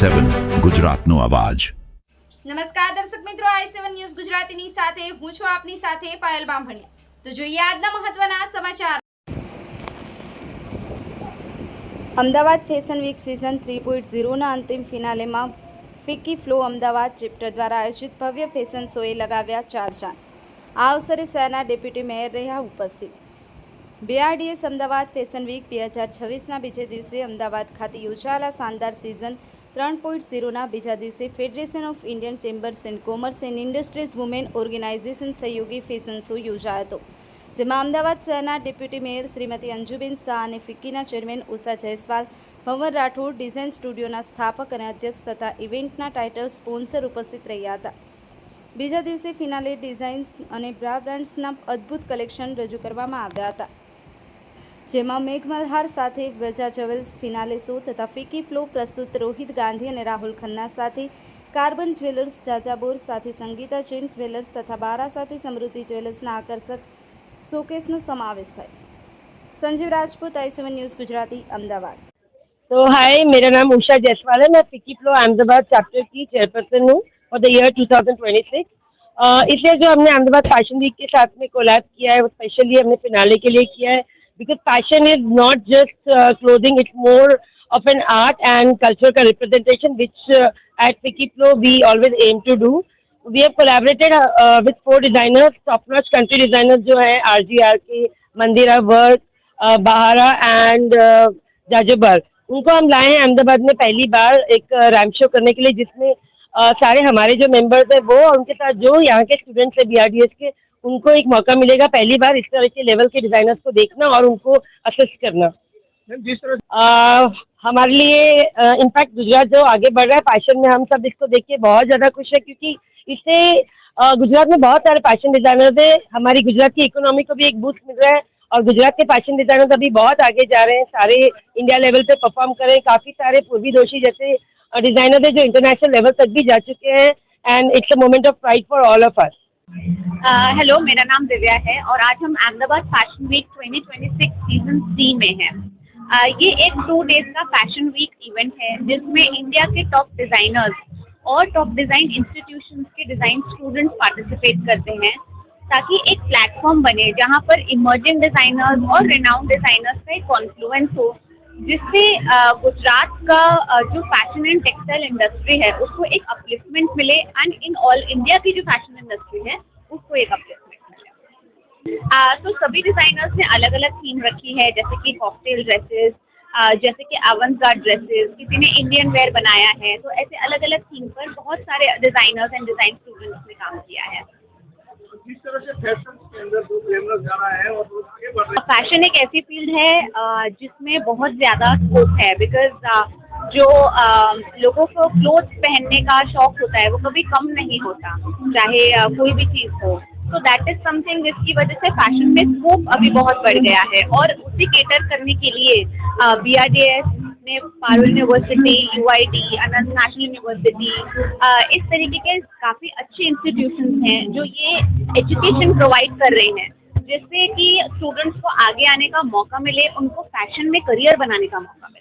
i7 ગુજરાતનો અવાજ। નમસ્કાર દર્શક મિત્રો, i7 ન્યૂઝ ગુજરાતીની સાથે હું છું આપની સાથે પાયલ બામભણિયા। તો જોઈએ આજના મહત્વના સમાચાર। અમદાવાદ ફેશન વીક સિઝન 3.0ના અંતિમ ફિનાલેમાં ફિકી ફ્લો અમદાવાદ ચેપ્ટર દ્વારા આયોજિત ભવ્ય ફેશન શોએ લગાવ્યા ચાર ચાંદ। આ અવસરે શહેરના ડેપ્યુટી મેયર રહ્યા ઉપસ્થિત। BRDS અમદાવાદ ફેશન વીક 2026ના બીજા દિવસે અમદાવાદ ખાતે યોજાયેલા શાનદાર સિઝન 3.0ના બીજા દિવસે federation of Indian chambers and commerce and industries women organisation સહયોગી ફેશન શો યોજાયો હતો, જેમાં અમદાવાદ શહેરના ડેપ્યુટી મેયર શ્રીમતી અંજુબેન શાહ અને ફિક્કીના ચેરમેન ઉષા જયસ્વાલ, ભંવર રાઠોડ, ડિઝાઇન સ્ટુડિયોના સ્થાપક અને અધ્યક્ષ તથા ઇવેન્ટના ટાઇટલ સ્પોન્સર ઉપસ્થિત રહ્યા હતા। બીજા દિવસે ફિનાલે ડિઝાઇન્સ અને બ્રાન્ડ્સના અદ્ભુત કલેક્શન રજૂ કરવામાં આવ્યા હતા, જેમાં મેઘમલ્હાર સાથે વજા જ્વેલ્સ ફિનાલે શો તથા ફિકી ફ્લો પ્રસ્તુત રોહિત ગાંધી અને રાહુલ ખન્ના સાથે કાર્બન જ્વેલર્સ, જાજાબોર સાથે સંગીતા જૈન જ્વેલર્સ તથા બારા સાથે સમૃદ્ધિ જ્વેલર્સના આકર્ષક શોકેસનો સમાવેશ થાય। Sanjeev Rajput, i7 news Gujarati, Ahmedabad. तो हाय, मेरा नाम उषा जायसवाल है। मैं फिकी फ्लो अहमदाबाद चैप्टर की चेयरपर्सन हूँ फॉर द ईयर 2026। इसलिए जो हमने अहमदाबाद फैशन वीक के साथ में कोलैब किया है वो स्पेशली हमने फिनाले के लिए किया है, because fashion is not just clothing, it's more of an art and culture का representation which at FICCI FLO we always aim to do. We have collaborated with 4 designers, top notch country designers जो है RGR के, मंदिरा work, बहारा and जाजोबर। उनको हम लाए हैं अहमदाबाद में पहली बार एक रैम्प शो करने के लिए, जिसमें सारे हमारे जो मेंबर्स हैं वो और उनके साथ जो यहाँ के स्टूडेंट्स हैं BRDS के, उनको एक मौका मिलेगा पहली बार इस तरह के लेवल के डिज़ाइनर्स को देखना और उनको असिस्ट करना। जिस तरह हमारे लिए इनफैक्ट गुजरात जो आगे बढ़ रहा है फैशन में, हम सब इसको देख के बहुत ज़्यादा खुश है, क्योंकि इससे गुजरात में बहुत सारे फैशन डिज़ाइनर्स हैं। हमारी गुजरात की इकोनॉमी को भी एक बूस्ट मिल रहा है और गुजरात के फैशन डिज़ाइनर्स अभी बहुत आगे जा रहे हैं, सारे इंडिया लेवल पे परफॉर्म कर रहे हैं। काफ़ी सारे पूर्वी दोषी जैसे डिज़ाइनर्स हैं जो इंटरनेशनल लेवल तक भी जा चुके हैं, and it's a moment of pride for all of us. Hello, मेरा नाम दिव्या है और आज हम अहमदाबाद फैशन वीक 2026 सीजन 3 में हैं। ये एक 2 डेज का फैशन वीक इवेंट है जिसमें इंडिया के टॉप डिज़ाइनर्स और टॉप डिज़ाइन इंस्टीट्यूशंस के डिज़ाइन स्टूडेंट्स पार्टिसिपेट करते हैं, ताकि एक प्लेटफॉर्म बने जहाँ पर इमर्जिंग डिज़ाइनर्स और रिनाउंड डिज़ाइनर्स का एक कॉन्फ्लुएंस हो, जिससे गुजरात का जो फैशन एंड टेक्सटाइल इंडस्ट्री है उसको एक अपलिफ्टमेंट मिले, एंड इन ऑल इंडिया की जो फैशन इंडस्ट्री है उसको एक अपलिफ्टमेंट मिले। तो सभी डिज़ाइनर्स ने अलग अलग थीम रखी है, जैसे कि कॉकटेल ड्रेसेस, जैसे कि अवंस-गार्ड ड्रेसेस, किसी ने इंडियन वेयर बनाया है। तो ऐसे अलग अलग थीम पर बहुत सारे डिज़ाइनर्स एंड डिज़ाइन स्टूडेंट्स ने काम किया है। जिस तरह से फैशन के अंदर जो ग्लैमरस जा रहा है और लोग आगे बढ़ रहे हैं। फैशन एक ऐसी फील्ड है जिसमें बहुत ज़्यादा स्कोप है, बिकॉज जो लोगों को क्लोथ्स पहनने का शौक होता है वो कभी कम नहीं होता, चाहे कोई भी चीज़ हो। तो दैट इज़ समथिंग जिसकी वजह से फैशन में स्कोप अभी बहुत बढ़ गया है, और उसी केटर करने के लिए BRDS ने पारुल यूनिवर्सिटी, UIT, अनंत नेशनल यूनिवर्सिटी, इस तरीके के काफ़ी अच्छे इंस्टीट्यूशंस हैं जो ये एजुकेशन प्रोवाइड कर रहे हैं, जिससे कि स्टूडेंट्स को आगे आने का मौका मिले, उनको फैशन में करियर बनाने का मौका मिले।